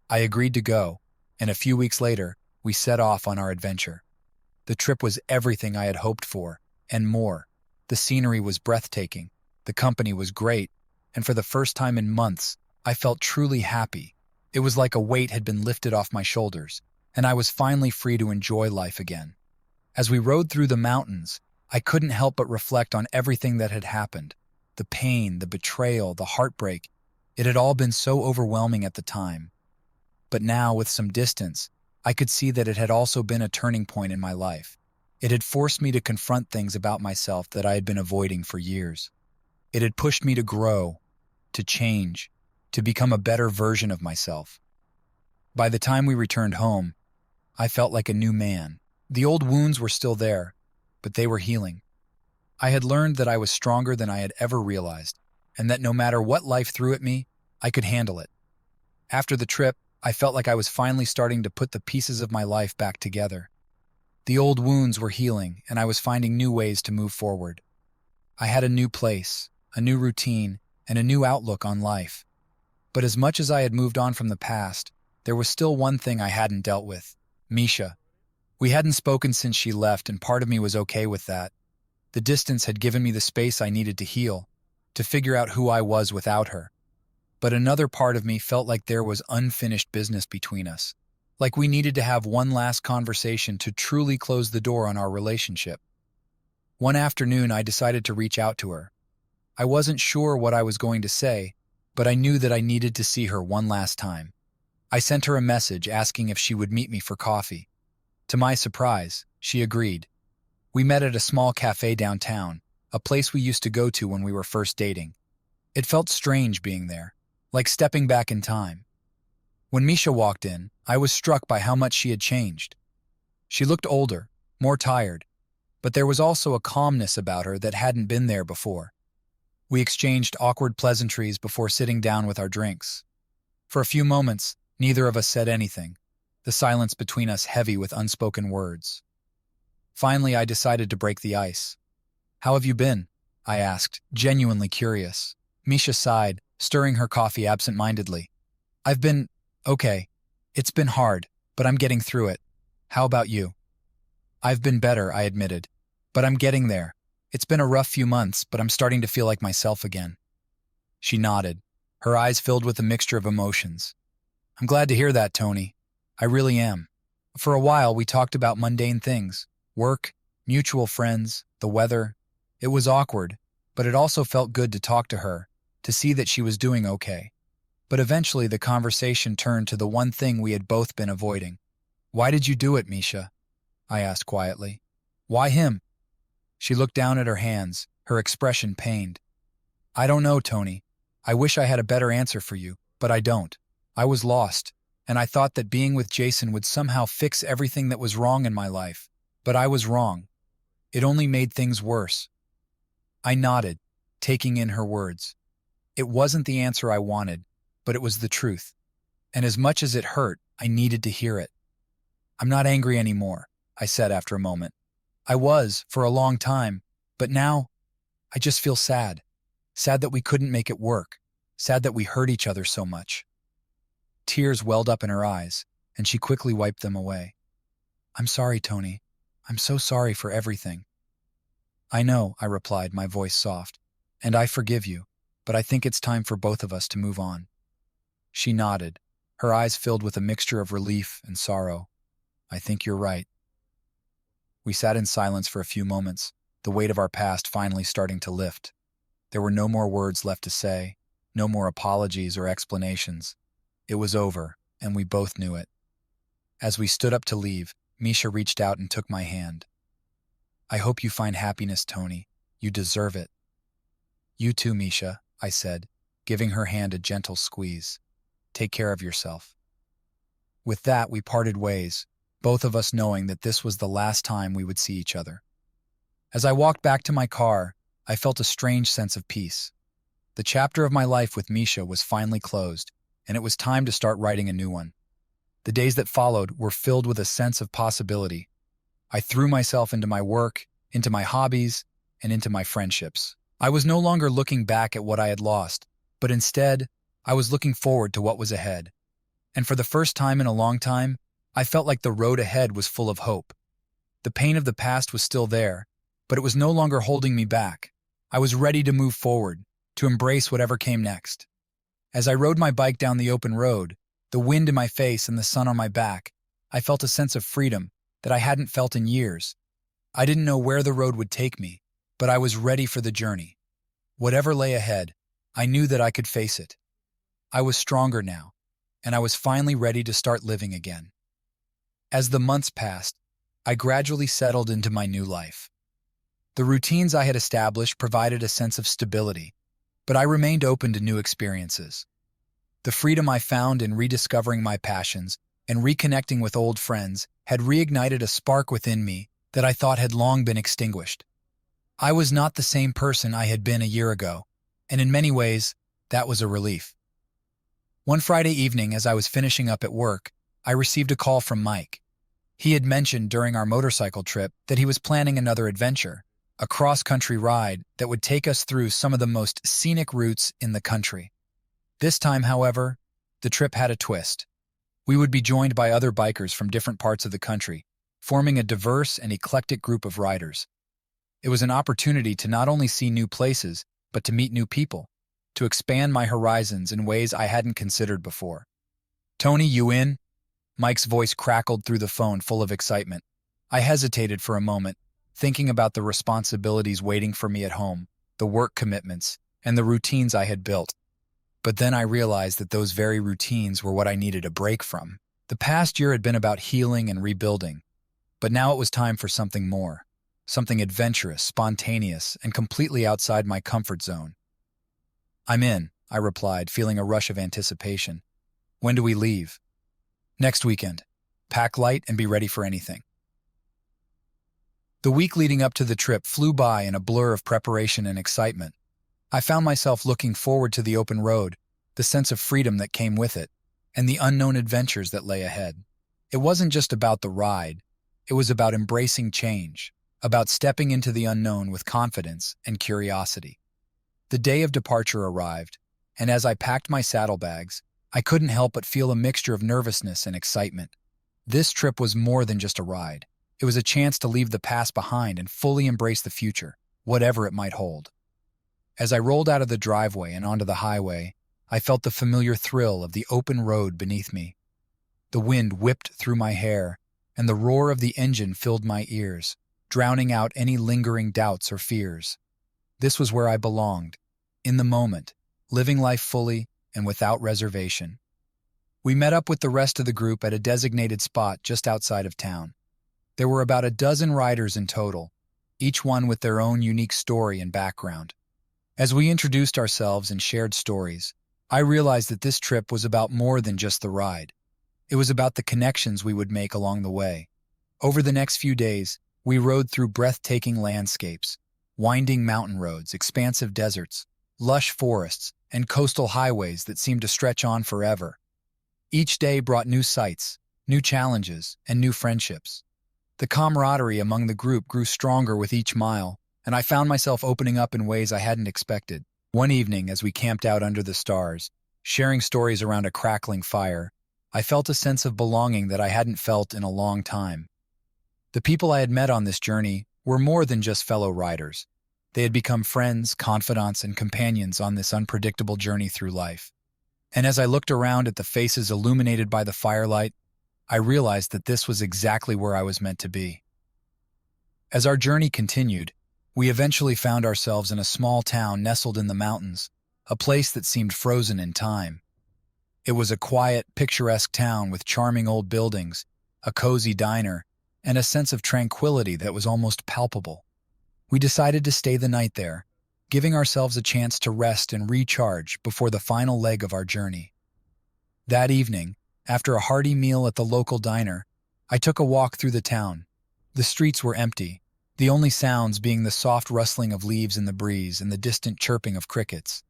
I agreed to go, and a few weeks later, we set off on our adventure. The trip was everything I had hoped for, and more. The scenery was breathtaking, the company was great, and for the first time in months, I felt truly happy. It was like a weight had been lifted off my shoulders, and I was finally free to enjoy life again. As we rode through the mountains, I couldn't help but reflect on everything that had happened. The pain, the betrayal, the heartbreak. It had all been so overwhelming at the time. But now, with some distance, I could see that it had also been a turning point in my life. It had forced me to confront things about myself that I had been avoiding for years. It had pushed me to grow, to change, to become a better version of myself. By the time we returned home, I felt like a new man. The old wounds were still there, but they were healing. I had learned that I was stronger than I had ever realized, and that no matter what life threw at me, I could handle it. After the trip, I felt like I was finally starting to put the pieces of my life back together. The old wounds were healing, and I was finding new ways to move forward. I had a new place, a new routine, and a new outlook on life. But as much as I had moved on from the past, there was still one thing I hadn't dealt with: Misha. We hadn't spoken since she left, and part of me was okay with that. The distance had given me the space I needed to heal, to figure out who I was without her. But another part of me felt like there was unfinished business between us, like we needed to have one last conversation to truly close the door on our relationship. One afternoon, I decided to reach out to her. I wasn't sure what I was going to say, but I knew that I needed to see her one last time. I sent her a message asking if she would meet me for coffee. To my surprise, she agreed. We met at a small cafe downtown, a place we used to go to when we were first dating. It felt strange being there, like stepping back in time. When Misha walked in, I was struck by how much she had changed. She looked older, more tired, but there was also a calmness about her that hadn't been there before. We exchanged awkward pleasantries before sitting down with our drinks. For a few moments, neither of us said anything, the silence between us heavy with unspoken words. Finally, I decided to break the ice. "How have you been?" I asked, genuinely curious. Misha sighed, stirring her coffee absent-mindedly. "I've been okay. It's been hard, but I'm getting through it. How about you?" "I've been better," I admitted, "but I'm getting there. It's been a rough few months, but I'm starting to feel like myself again." She nodded, her eyes filled with a mixture of emotions. "I'm glad to hear that, Tony. I really am." For a while, we talked about mundane things: work, mutual friends, the weather. It was awkward, but it also felt good to talk to her, to see that she was doing okay. But eventually the conversation turned to the one thing we had both been avoiding. "Why did you do it, Misha?" I asked quietly. "Why him?" She looked down at her hands, her expression pained. "I don't know, Tony. I wish I had a better answer for you, but I don't. I was lost, and I thought that being with Jason would somehow fix everything that was wrong in my life. But I was wrong. It only made things worse." I nodded, taking in her words. It wasn't the answer I wanted, but it was the truth. And as much as it hurt, I needed to hear it. "I'm not angry anymore," I said after a moment. "I was, for a long time, but now I just feel sad. Sad that we couldn't make it work. Sad that we hurt each other so much." Tears welled up in her eyes, and she quickly wiped them away. "I'm sorry, Tony. I'm so sorry for everything." "I know," I replied, my voice soft, "and I forgive you, but I think it's time for both of us to move on." She nodded, her eyes filled with a mixture of relief and sorrow. "I think you're right." We sat in silence for a few moments, the weight of our past finally starting to lift. There were no more words left to say, no more apologies or explanations. It was over, and we both knew it. As we stood up to leave, Misha reached out and took my hand. "I hope you find happiness, Tony. You deserve it." "You too, Misha," I said, giving her hand a gentle squeeze. "Take care of yourself." With that, we parted ways, both of us knowing that this was the last time we would see each other. As I walked back to my car, I felt a strange sense of peace. The chapter of my life with Misha was finally closed, and it was time to start writing a new one. The days that followed were filled with a sense of possibility. I threw myself into my work, into my hobbies, and into my friendships. I was no longer looking back at what I had lost, but instead, I was looking forward to what was ahead. And for the first time in a long time, I felt like the road ahead was full of hope. The pain of the past was still there, but it was no longer holding me back. I was ready to move forward, to embrace whatever came next. As I rode my bike down the open road, the wind in my face and the sun on my back, I felt a sense of freedom that I hadn't felt in years. I didn't know where the road would take me, but I was ready for the journey. Whatever lay ahead, I knew that I could face it. I was stronger now, and I was finally ready to start living again. As the months passed, I gradually settled into my new life. The routines I had established provided a sense of stability, but I remained open to new experiences. The freedom I found in rediscovering my passions and reconnecting with old friends had reignited a spark within me that I thought had long been extinguished. I was not the same person I had been a year ago, and in many ways, that was a relief. One Friday evening, as I was finishing up at work, I received a call from Mike. He had mentioned during our motorcycle trip that he was planning another adventure, a cross-country ride that would take us through some of the most scenic routes in the country. This time, however, the trip had a twist. We would be joined by other bikers from different parts of the country, forming a diverse and eclectic group of riders. It was an opportunity to not only see new places, but to meet new people, to expand my horizons in ways I hadn't considered before. "Tony, you in?" Mike's voice crackled through the phone, full of excitement. I hesitated for a moment, thinking about the responsibilities waiting for me at home, the work commitments, and the routines I had built. But then I realized that those very routines were what I needed a break from. The past year had been about healing and rebuilding, but now it was time for something more, something adventurous, spontaneous, and completely outside my comfort zone. "I'm in," I replied, feeling a rush of anticipation. "When do we leave?" "Next weekend. Pack light and be ready for anything." The week leading up to the trip flew by in a blur of preparation and excitement. I found myself looking forward to the open road, the sense of freedom that came with it, and the unknown adventures that lay ahead. It wasn't just about the ride. It was about embracing change, about stepping into the unknown with confidence and curiosity. The day of departure arrived, and as I packed my saddlebags, I couldn't help but feel a mixture of nervousness and excitement. This trip was more than just a ride. It was a chance to leave the past behind and fully embrace the future, whatever it might hold. As I rolled out of the driveway and onto the highway, I felt the familiar thrill of the open road beneath me. The wind whipped through my hair, and the roar of the engine filled my ears, drowning out any lingering doubts or fears. This was where I belonged, in the moment, living life fully and without reservation. We met up with the rest of the group at a designated spot just outside of town. There were about a dozen riders in total, each one with their own unique story and background. As we introduced ourselves and shared stories, I realized that this trip was about more than just the ride. It was about the connections we would make along the way. Over the next few days, we rode through breathtaking landscapes, winding mountain roads, expansive deserts, lush forests, and coastal highways that seemed to stretch on forever. Each day brought new sights, new challenges, and new friendships. The camaraderie among the group grew stronger with each mile, and I found myself opening up in ways I hadn't expected. One evening, as we camped out under the stars, sharing stories around a crackling fire, I felt a sense of belonging that I hadn't felt in a long time. The people I had met on this journey were more than just fellow riders. They had become friends, confidants, and companions on this unpredictable journey through life. And as I looked around at the faces illuminated by the firelight, I realized that this was exactly where I was meant to be. As our journey continued, we eventually found ourselves in a small town nestled in the mountains, a place that seemed frozen in time. It was a quiet, picturesque town with charming old buildings, a cozy diner, and a sense of tranquility that was almost palpable. We decided to stay the night there, giving ourselves a chance to rest and recharge before the final leg of our journey. That evening, after a hearty meal at the local diner, I took a walk through the town. The streets were empty, the only sounds being the soft rustling of leaves in the breeze and the distant chirping of crickets.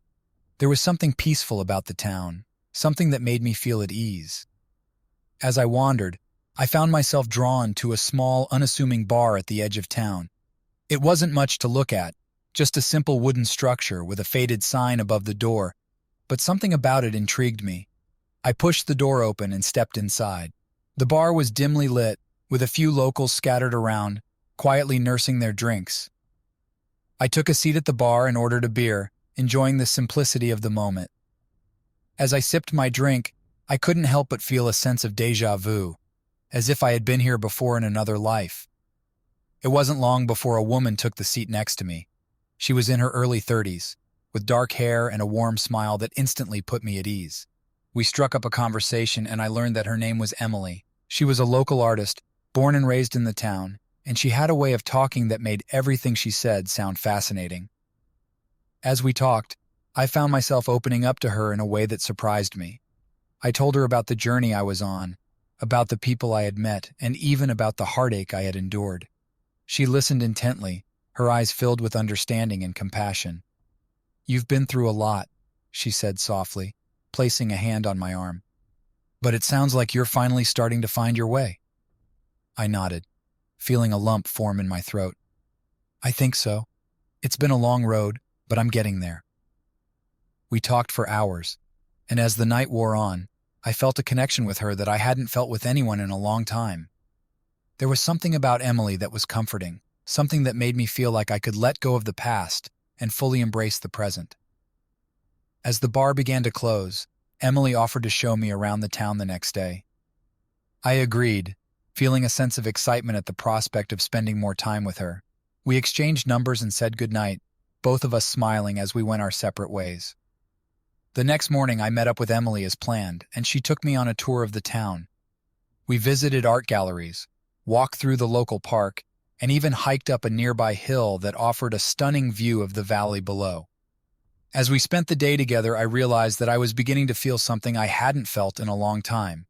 There was something peaceful about the town, something that made me feel at ease. As I wandered, I found myself drawn to a small, unassuming bar at the edge of town. It wasn't much to look at, just a simple wooden structure with a faded sign above the door, but something about it intrigued me. I pushed the door open and stepped inside. The bar was dimly lit, with a few locals scattered around, quietly nursing their drinks. I took a seat at the bar and ordered a beer, enjoying the simplicity of the moment. As I sipped my drink, I couldn't help but feel a sense of déjà vu, as if I had been here before in another life. It wasn't long before a woman took the seat next to me. She was in her early 30s, with dark hair and a warm smile that instantly put me at ease. We struck up a conversation and I learned that her name was Emily. She was a local artist, born and raised in the town, and she had a way of talking that made everything she said sound fascinating. As we talked, I found myself opening up to her in a way that surprised me. I told her about the journey I was on, about the people I had met, and even about the heartache I had endured. She listened intently, her eyes filled with understanding and compassion. "You've been through a lot," she said softly, placing a hand on my arm. "But it sounds like you're finally starting to find your way." I nodded, feeling a lump form in my throat. I think so. It's been a long road, but I'm getting there. We talked for hours, and as the night wore on, I felt a connection with her that I hadn't felt with anyone in a long time. There was something about Emily that was comforting, something that made me feel like I could let go of the past and fully embrace the present. As the bar began to close, Emily offered to show me around the town the next day. I agreed, feeling a sense of excitement at the prospect of spending more time with her. We exchanged numbers and said goodnight, both of us smiling as we went our separate ways. The next morning I met up with Emily as planned, and she took me on a tour of the town. We visited art galleries, walked through the local park, and even hiked up a nearby hill that offered a stunning view of the valley below. As we spent the day together, I realized that I was beginning to feel something I hadn't felt in a long time: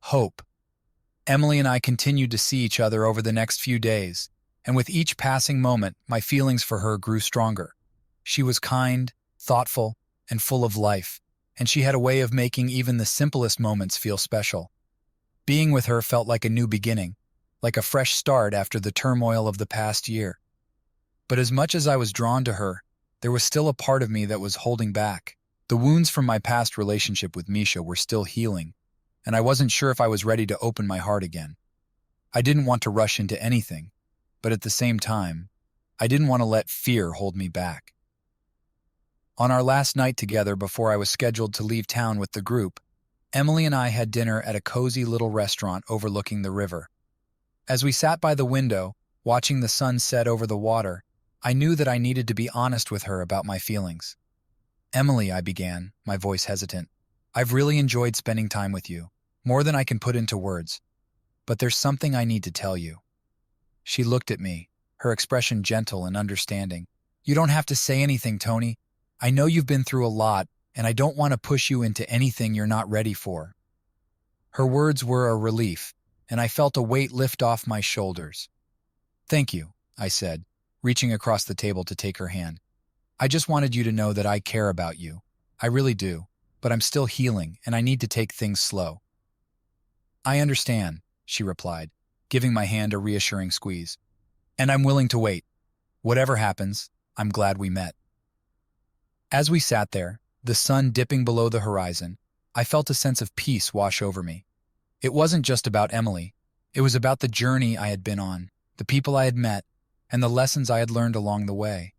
hope. Emily and I continued to see each other over the next few days, and with each passing moment, my feelings for her grew stronger. She was kind, thoughtful, and full of life, and she had a way of making even the simplest moments feel special. Being with her felt like a new beginning, like a fresh start after the turmoil of the past year. But as much as I was drawn to her, there was still a part of me that was holding back. The wounds from my past relationship with Misha were still healing, and I wasn't sure if I was ready to open my heart again. I didn't want to rush into anything, but at the same time, I didn't want to let fear hold me back. On our last night together before I was scheduled to leave town with the group, Emily and I had dinner at a cozy little restaurant overlooking the river. As we sat by the window, watching the sun set over the water, I knew that I needed to be honest with her about my feelings. "Emily," I began, my voice hesitant, "I've really enjoyed spending time with you, more than I can put into words. But there's something I need to tell you." She looked at me, her expression gentle and understanding. "You don't have to say anything, Tony. I know you've been through a lot, and I don't want to push you into anything you're not ready for." Her words were a relief, and I felt a weight lift off my shoulders. "Thank you," I said, reaching across the table to take her hand. "I just wanted you to know that I care about you. I really do, but I'm still healing, and I need to take things slow." "I understand," she replied, giving my hand a reassuring squeeze. "And I'm willing to wait. Whatever happens, I'm glad we met." As we sat there, the sun dipping below the horizon, I felt a sense of peace wash over me. It wasn't just about Emily. It was about the journey I had been on, the people I had met, and the lessons I had learned along the way.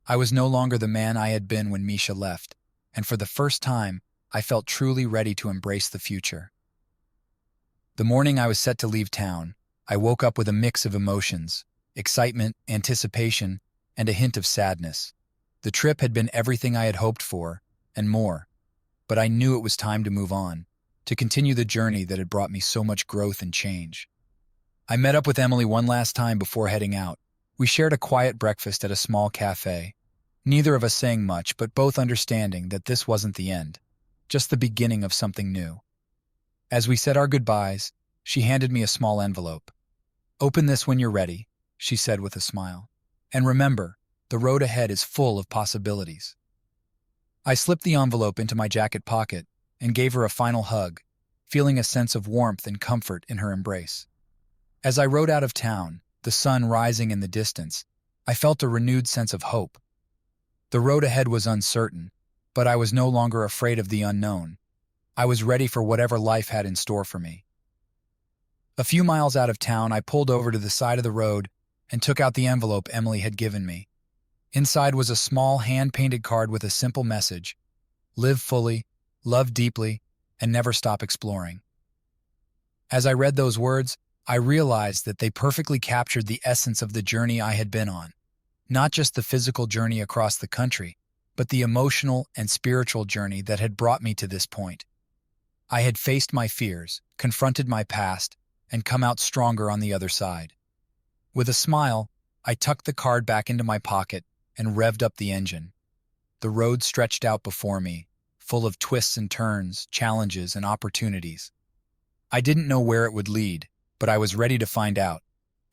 I was no longer the man I had been when Misha left, and for the first time, I felt truly ready to embrace the future. The morning I was set to leave town, I woke up with a mix of emotions: excitement, anticipation, and a hint of sadness. The trip had been everything I had hoped for, and more, but I knew it was time to move on, to continue the journey that had brought me so much growth and change. I met up with Emily one last time before heading out. We shared a quiet breakfast at a small cafe, neither of us saying much, but both understanding that this wasn't the end, just the beginning of something new. As we said our goodbyes, she handed me a small envelope. "Open this when you're ready," she said with a smile. "And remember, the road ahead is full of possibilities." I slipped the envelope into my jacket pocket and gave her a final hug, feeling a sense of warmth and comfort in her embrace. As I rode out of town, the sun rising in the distance, I felt a renewed sense of hope. The road ahead was uncertain, but I was no longer afraid of the unknown. I was ready for whatever life had in store for me. A few miles out of town, I pulled over to the side of the road and took out the envelope Emily had given me. Inside was a small hand-painted card with a simple message: "Live fully, love deeply, and never stop exploring." As I read those words, I realized that they perfectly captured the essence of the journey I had been on. Not just the physical journey across the country, but the emotional and spiritual journey that had brought me to this point. I had faced my fears, confronted my past, and come out stronger on the other side. With a smile, I tucked the card back into my pocket and revved up the engine. The road stretched out before me, full of twists and turns, challenges, and opportunities. I didn't know where it would lead, but I was ready to find out.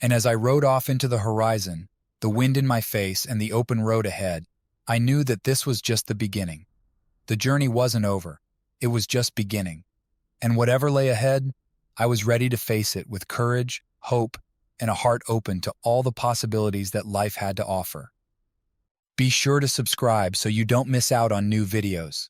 And as I rode off into the horizon, the wind in my face and the open road ahead, I knew that this was just the beginning. The journey wasn't over. It was just beginning. And whatever lay ahead, I was ready to face it with courage, hope, and a heart open to all the possibilities that life had to offer. Be sure to subscribe so you don't miss out on new videos.